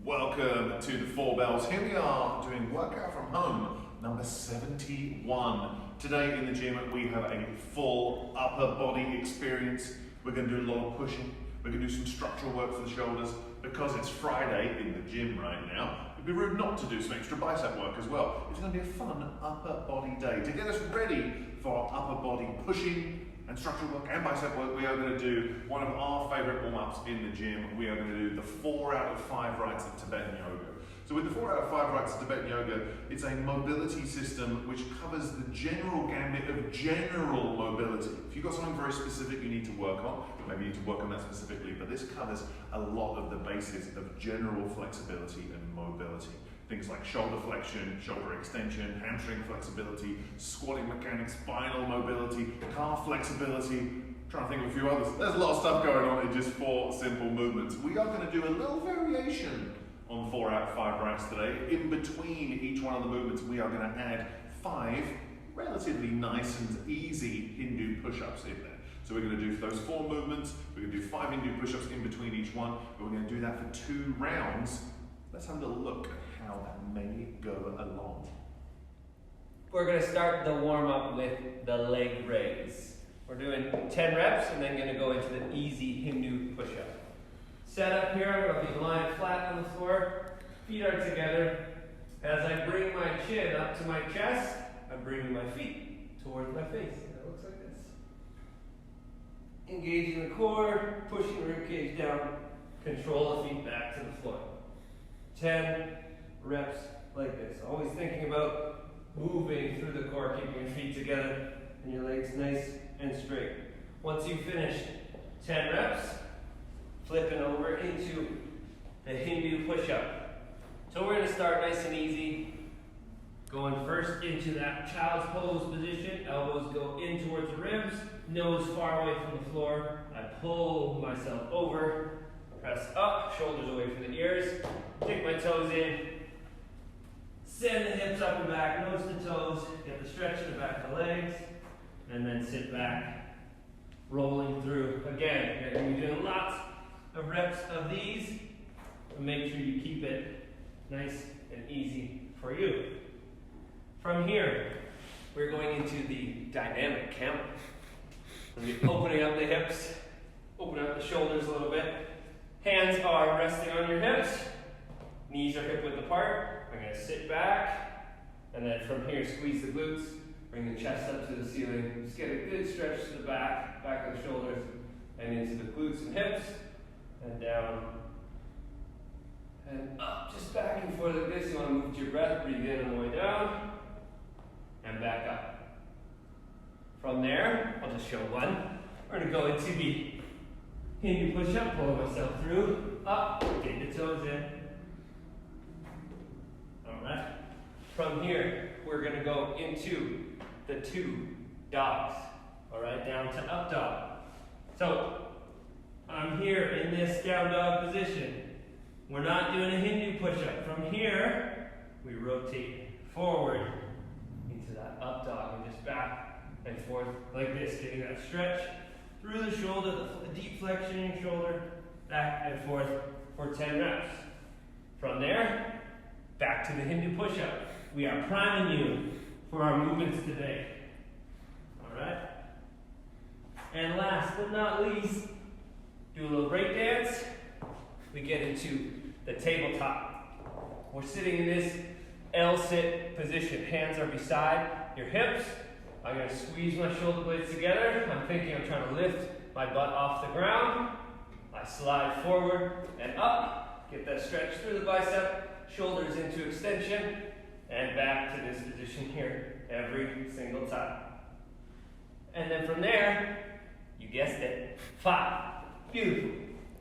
Welcome to the Four Bells. Here we are doing workout from home, number 71. Today in the gym we have a full upper body experience. We're going to do a lot of pushing. We're going to do some structural work for the shoulders. Because it's Friday in the gym right now, it'd be rude not to do some extra bicep work as well. It's going to be a fun upper body day. To get us ready for our upper body pushing and structural work and bicep work, we are going to do one of our favorite warm-ups in the gym. We are going to do the 4 out of 5 rights of Tibetan yoga. So with the 4 out of 5 rights of Tibetan yoga, it's a mobility system which covers the general gambit of general mobility. If you've got something very specific you need to work on, maybe you need to work on that specifically, but this covers a lot of the bases of general flexibility and mobility. Things like shoulder flexion, shoulder extension, hamstring flexibility, squatting mechanics, spinal mobility, calf flexibility. I'm trying to think of a few others. There's a lot of stuff going on in just 4 simple movements. We are going to do a little variation on 4 out of 5 rights today. In between each one of the movements, we are going to add 5 relatively nice and easy Hindu push-ups in there. So we're going to do for those 4 movements, we're going to do 5 Hindu push-ups in between each one, but we're going to do that for 2 rounds. Let's have a little look at how that may go along. We're going to start the warm-up with the leg raise. We're doing 10 reps and then going to go into the easy Hindu push-up. Set up here, I'm going to be lying flat on the floor, feet are together. As I bring my chin up to my chest, I'm bringing my feet towards my face. It looks like this. Engaging the core, pushing the ribcage down, control the feet back to the floor. 10 reps like this. Always thinking about moving through the core, keeping your feet together and your legs nice and straight. Once you've finished 10 reps, flipping over into the Hindu push-up. So we're going to start nice and easy. Going first into that child's pose position. Elbows go in towards the ribs, nose far away from the floor. I pull myself over, press up, shoulders away from the ears, take my toes in, send the hips up and back, nose to toes, get the stretch in the back of the legs, and then sit back, rolling through. Again, you're going to be doing lots of reps of these, and make sure you keep it nice and easy for you. From here, we're going into the dynamic camel. We're opening up the hips, opening up the shoulders a little bit. Hands are resting on your hips, knees are hip width apart. I'm going to sit back, and then from here, squeeze the glutes, bring the chest up to the ceiling. Just get a good stretch to the back of the shoulders, and into the glutes and hips, and down, and up, just back and forth like this. You want to move with your breath, breathe in on the way down, and back up. From there, I'll just show one. We're going to go into the Hindu push-up, pull myself through, up, take the toes in. Alright. From here, we're going to go into the 2 dogs. Alright, down to up dog. So, I'm here in this down dog position. We're not doing a Hindu push-up. From here, we rotate forward into that up dog and just back and forth like this, getting that stretch through the shoulder, the deep flexion in your shoulder, back and forth for 10 reps. From there, back to the Hindu push-up. We are priming you for our movements today. Alright? And last but not least, do a little break dance. We get into the tabletop. We're sitting in this L-sit position. Hands are beside your hips. I'm going to squeeze my shoulder blades together. I'm thinking I'm trying to lift my butt off the ground. I slide forward and up. Get that stretch through the bicep. Shoulders into extension. And back to this position here every single time. And then from there, you guessed it, 5 beautiful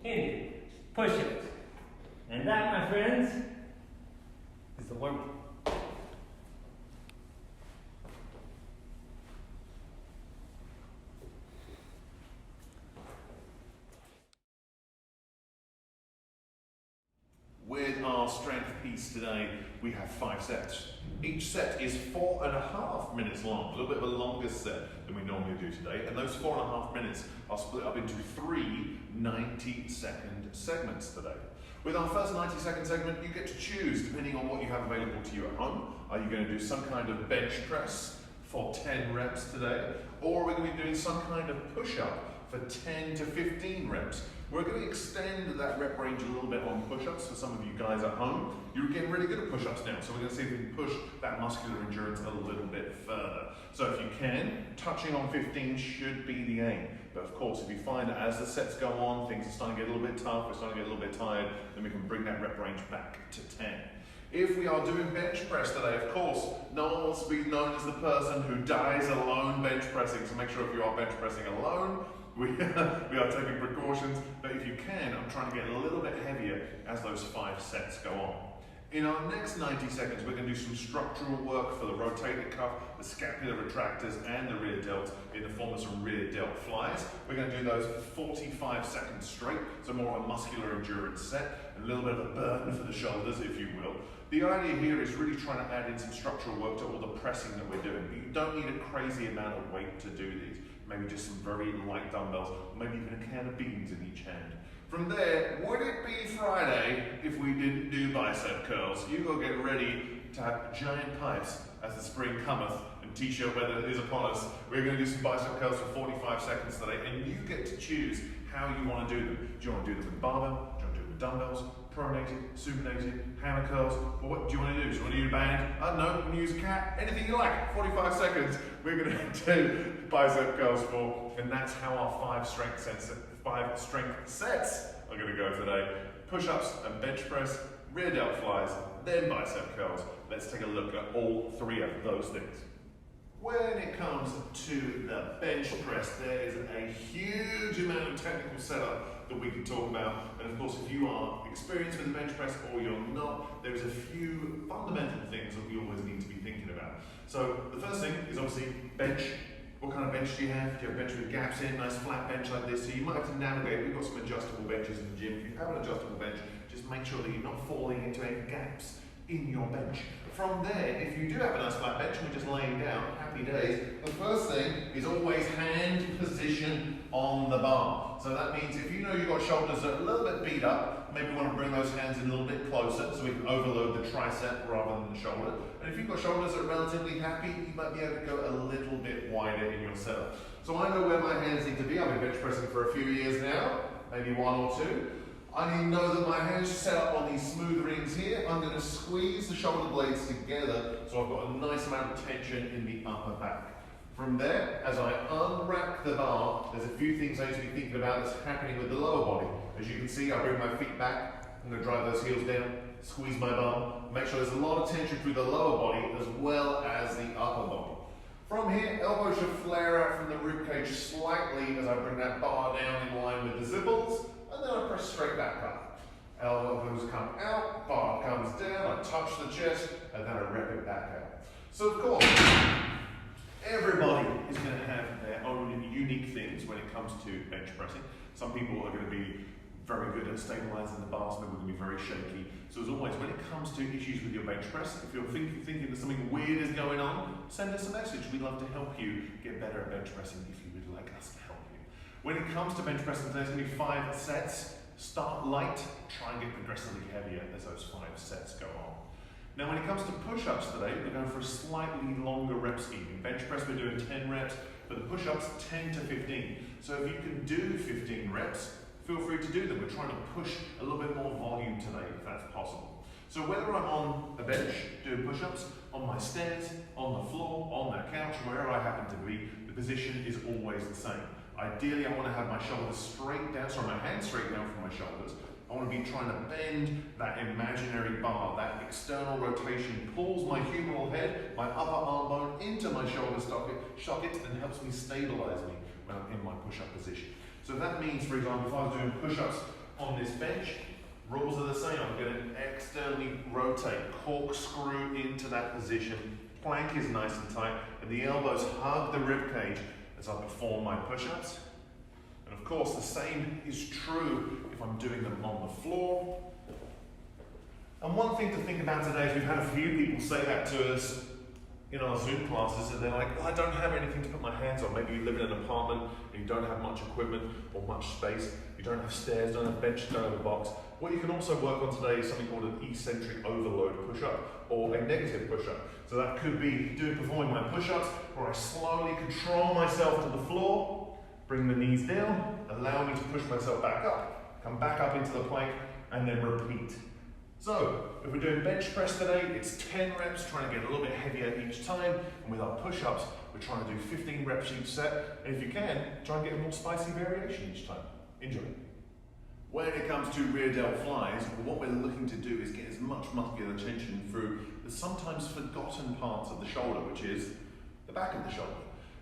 Hindu push-ups. And that, my friends, is the warm-up. With our strength piece today, we have 5 sets. Each set is 4.5 minutes long, a little bit of a longer set than we normally do today. And those 4.5 minutes are split up into 3 90-second segments today. With our first 90-second segment, you get to choose depending on what you have available to you at home. Are you going to do some kind of bench press for 10 reps today? Or are we going to be doing some kind of push-up for 10 to 15 reps? We're going to extend that rep range a little bit on push-ups for some of you guys at home. You're getting really good at push-ups now, so we're going to see if we can push that muscular endurance a little bit further. So if you can, touching on 15 should be the aim. But of course, if you find that as the sets go on, things are starting to get a little bit tough, we're starting to get a little bit tired, then we can bring that rep range back to 10. If we are doing bench press today, of course, no one wants to be known as the person who dies alone bench pressing, so make sure if you are bench pressing alone, we are taking precautions, but if you can, I'm trying to get a little bit heavier as those 5 sets go on. In our next 90 seconds, we're going to do some structural work for the rotator cuff, the scapular retractors, and the rear delt in the form of some rear delt flies. We're going to do those for 45 seconds straight, so more of a muscular endurance set, and a little bit of a burn for the shoulders, if you will. The idea here is really trying to add in some structural work to all the pressing that we're doing. You don't need a crazy amount of weight to do these. Maybe just some very light dumbbells, or maybe even a can of beans in each hand. From there, would it be Friday if we didn't do bicep curls? You go get ready to have giant pipes as the spring cometh, and t-shirt weather is upon us. We're going to do some bicep curls for 45 seconds today, and you get to choose how you want to do them. Do you want to do them with barbell? Do you want to do them with dumbbells? Pronated, supinated, hammer curls? Well, what do you want to do? Do you want to use a band? I don't know, you want to use a cat? Anything you like. 45 seconds, we're going to do bicep curls for, and that's how our 5 strength sets are going to go today. Push-ups and bench press, rear delt flies, then bicep curls. Let's take a look at all 3 of those things. When it comes to the bench press, there is a huge amount of technical setup that we can talk about. And of course, if you are experienced with the bench press or you're not, there's a few fundamental things that we always need to be thinking about. So the first thing is obviously bench. What kind of bench do you have? Do you have a bench with gaps in, nice flat bench like this? So you might have to navigate. We've got some adjustable benches in the gym. If you have an adjustable bench, just make sure that you're not falling into any gaps in your bench. From there, if you do have a nice flat bench and we're just laying down, happy days, the first thing is always hand position on the bar. So that means if you know you've got shoulders that are a little bit beat up, maybe you want to bring those hands in a little bit closer so we can overload the tricep rather than the shoulder. And if you've got shoulders that are relatively happy, you might be able to go a little bit wider in your setup. So I know where my hands need to be. I've been bench pressing for a few years now, maybe 1 or 2. I need to know that my hands are set up on these smooth rings here. I'm going to squeeze the shoulder blades together so I've got a nice amount of tension in the upper back. From there, as I unwrap the bar, there's a few things I need to be thinking about that's happening with the lower body. As you can see, I bring my feet back. I'm going to drive those heels down, squeeze my bum, make sure there's a lot of tension through the lower body as well as the upper body. From here, elbows should flare out from the ribcage slightly as I bring that bar down in line with the zipples. And then I press straight back up. Elbows come out, bar comes down, I touch the chest, and then I rep it back out. So of course, everybody is going to have their own unique things when it comes to bench pressing. Some people are going to be very good at stabilizing the bar, some people are going to be very shaky. So as always, when it comes to issues with your bench press, if you're thinking that something weird is going on, send us a message. We'd love to help you get better at bench pressing if you would like us to help you. When it comes to bench pressing, there's going to be 5 sets. Start light, try and get progressively heavier as those 5 sets go on. Now when it comes to push-ups today, we're going for a slightly longer rep scheme. In bench press we're doing 10 reps, but the push-ups 10 to 15. So if you can do 15 reps, feel free to do them. We're trying to push a little bit more volume today if that's possible. So whether I'm on a bench doing push-ups, on my stairs, on the floor, on that couch, wherever I happen to be, the position is always the same. Ideally, I want to have my shoulders straight down, sorry, my hands straight down from my shoulders. I want to be trying to bend that imaginary bar. That external rotation pulls my humeral head, my upper arm bone into my shoulder socket and helps me stabilize me when I'm in my push-up position. So that means, for example, if I was doing push-ups on this bench, rules are the same. I'm going to externally rotate, corkscrew into that position. Plank is nice and tight, and the elbows hug the rib cage as I perform my push-ups. And of course, the same is true if I'm doing them on the floor. And one thing to think about today is we've had a few people say that to us, in our Zoom classes and they're like, well, I don't have anything to put my hands on. Maybe you live in an apartment and you don't have much equipment or much space. You don't have stairs, don't have bench, don't have a box. What you can also work on today is something called an eccentric overload push-up or a negative push-up. So that could be performing my push-ups where I slowly control myself to the floor, bring the knees down, allow me to push myself back up, come back up into the plank, and then repeat. So, if we're doing bench press today, it's 10 reps, trying to get a little bit heavier each time. And with our push-ups, we're trying to do 15 reps each set. And if you can, try and get a more spicy variation each time. Enjoy. When it comes to rear delt flies, what we're looking to do is get as much muscular tension through the sometimes forgotten parts of the shoulder, which is the back of the shoulder.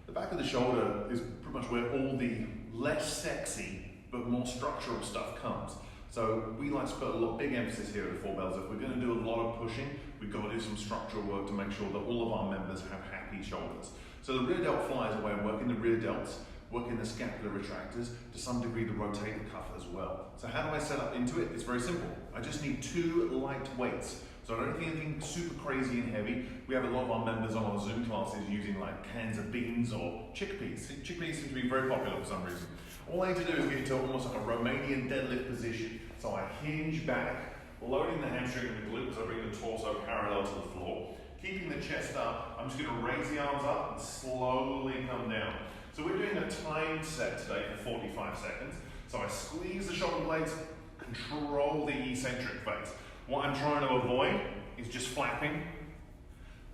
The back of the shoulder is pretty much where all the less sexy but more structural stuff comes. So we like to put a big emphasis here at the 4 Bells. If we're going to do a lot of pushing, we've got to do some structural work to make sure that all of our members have happy shoulders. So the rear delt fly is a way of working the rear delts, working the scapular retractors, to some degree the rotator cuff as well. So how do I set up into it? It's very simple. I just need 2 light weights. So I don't think anything super crazy and heavy. We have a lot of our members on our Zoom classes using like cans of beans or chickpeas. Chickpeas seem to be very popular for some reason. All I need to do is get into almost like a Romanian deadlift position. So I hinge back, loading the hamstring and the glute as I bring the torso parallel to the floor. Keeping the chest up, I'm just going to raise the arms up and slowly come down. So we're doing a timed set today for 45 seconds. So I squeeze the shoulder blades, control the eccentric phase. What I'm trying to avoid is just flapping.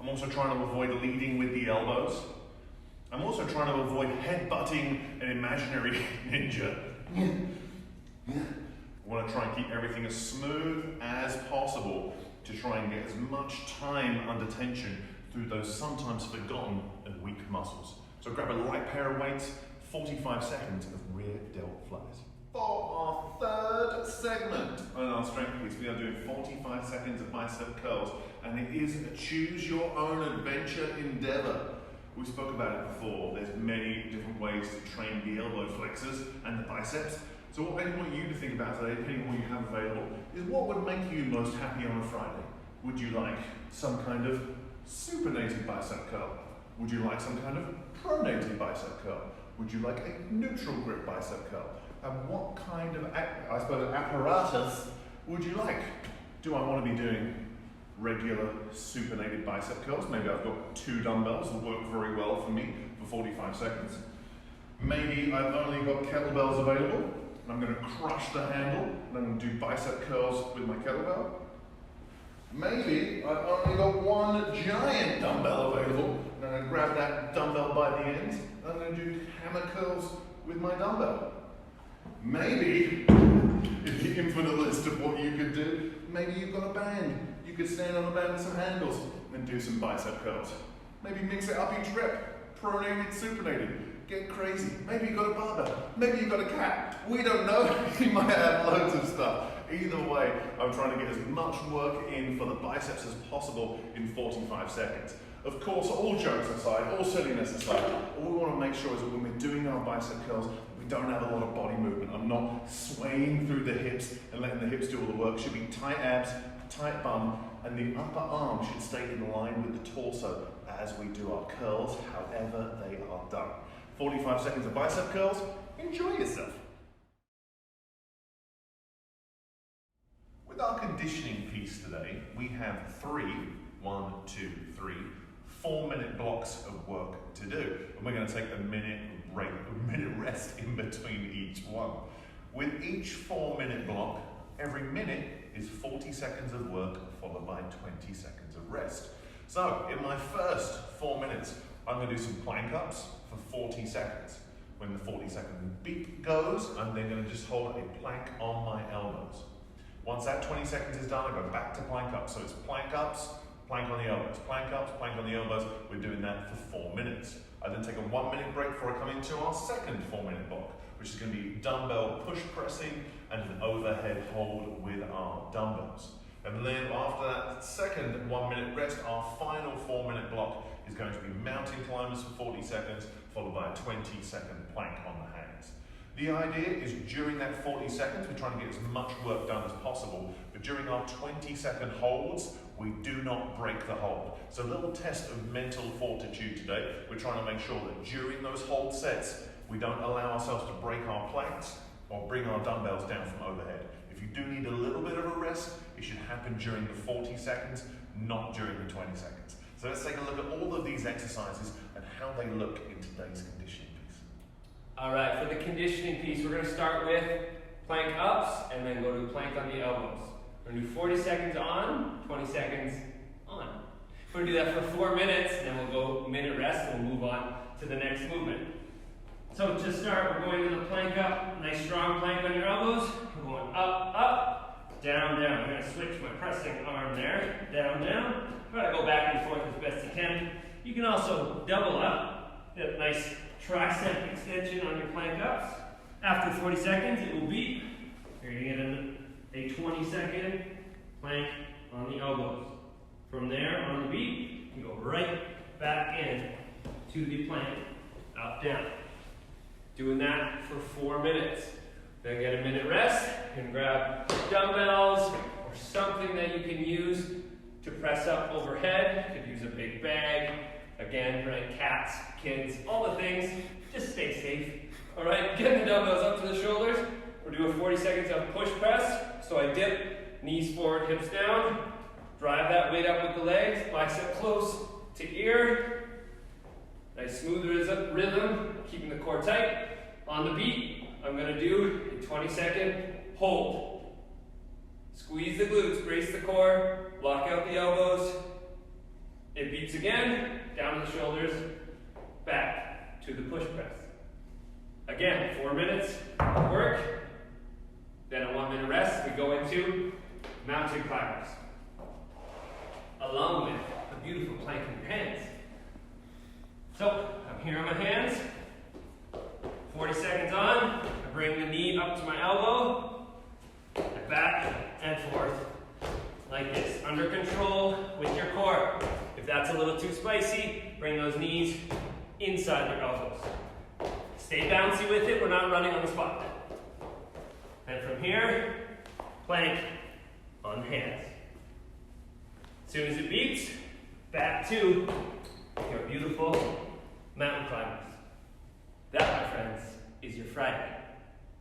I'm also trying to avoid leading with the elbows. I'm also trying to avoid head-butting an imaginary ninja. I want to try and keep everything as smooth as possible to try and get as much time under tension through those sometimes forgotten and weak muscles. So grab a light pair of weights, 45 seconds of rear delt flies. For our third segment on our strength piece, we are doing 45 seconds of bicep curls, and it is a choose your own adventure endeavor. We spoke about it before. There's many different ways to train the elbow flexors and the biceps. So what I want you to think about today, depending on what you have available, is what would make you most happy on a Friday? Would you like some kind of supinated bicep curl? Would you like some kind of pronated bicep curl? Would you like a neutral grip bicep curl? And what kind of, I suppose, apparatus would you like? Do I want to be doing regular supinated bicep curls? Maybe I've got 2 dumbbells that work very well for me for 45 seconds. Maybe I've only got kettlebells available, and I'm going to crush the handle, and I'm going to do bicep curls with my kettlebell. Maybe I've only got 1 giant dumbbell available, and I'm going to grab that dumbbell by the end, and I'm going to do hammer curls with my dumbbell. Maybe, in the infinite list of what you could do, maybe you've got a band. You could stand on a band with some handles and do some bicep curls. Maybe mix it up each rep. Pronated, supinated. Get crazy. Maybe you've got a barbell. Maybe you've got a cat. We don't know. You might have loads of stuff. Either way, I'm trying to get as much work in for the biceps as possible in 45 seconds. Of course, all jokes aside, all silliness aside, all we want to make sure is that when we're doing our bicep curls, we don't have a lot of body movement. I'm not swaying through the hips and letting the hips do all the work. It should be tight abs, tight bum, and the upper arm should stay in line with the torso as we do our curls, however they are done. 45 seconds of bicep curls, enjoy yourself. With our conditioning piece today, we have 4-minute blocks of work to do. And we're going to take a minute rest in between each one. With each 4-minute block, every minute is 40 seconds of work followed by 20 seconds of rest. So in my first 4 minutes, I'm going to do some plank ups for 40 seconds. When the 40-second beep goes, I'm then going to just hold a plank on my elbows. Once that 20 seconds is done, I go back to plank ups. So it's plank ups, plank on the elbows, plank ups, plank on the elbows. We're doing that for 4 minutes. I then take a 1-minute break before I come into our second 4-minute block, which is going to be dumbbell push pressing and an overhead hold with our dumbbells. And then after that second 1-minute rest, our final 4-minute block is going to be mountain climbers for 40 seconds, followed by a 20-second plank on the hands. The idea is during that 40 seconds, we're trying to get as much work done as possible, but during our 20-second holds, we do not break the hold. So a little test of mental fortitude today. We're trying to make sure that during those hold sets, we don't allow ourselves to break our planks or bring our dumbbells down from overhead. If you do need a little bit of a rest, it should happen during the 40 seconds, not during the 20 seconds. So let's take a look at all of these exercises and how they look in today's conditioning piece. All right, for the conditioning piece, we're going to start with plank ups and then go to plank on the elbows. We're going to do 40 seconds on, 20 seconds on. We're going to do that for 4 minutes, then we'll go minute rest and we'll move on to the next movement. So to start, we're going to the plank up, nice strong plank on your elbows. We're going up, up, down, down. I'm going to switch my pressing arm there, down, down. Try to go back and forth as best you can. You can also double up, get a nice tricep extension on your plank ups. After 40 seconds, it will beep. You're going to get a 20-second plank on the elbows. From there, on the beat, you go right back in to the plank, up, down. Doing that for 4 minutes. Then get a minute rest. You can grab dumbbells or something that you can use to press up overhead. You could use a big bag. Again, right, cats, kids, all the things. Just stay safe. All right, get the dumbbells up to the shoulders. We're doing 40 seconds of push press. So I dip, knees forward, hips down. Drive that weight up with the legs, bicep close to ear. Nice smooth rhythm, keeping the core tight. On the beat, I'm going to do a 20-second hold. Squeeze the glutes, brace the core, block out the elbows. It beats again, down to the shoulders, back to the push press. Again, 4 minutes of work. Then a 1 minute rest, we go into mountain climbers. Along with a beautiful plank in your hands. So, I'm here on my hands, 40 seconds on, I bring the knee up to my elbow, and back and forth, like this, under control with your core. If that's a little too spicy, bring those knees inside your elbows. Stay bouncy with it, we're not running on the spot. And from here, plank on hands. As soon as it beeps, back to your beautiful mountain climbers. That, my friends, is your Friday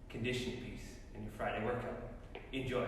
conditioning piece in your Friday workout. Enjoy.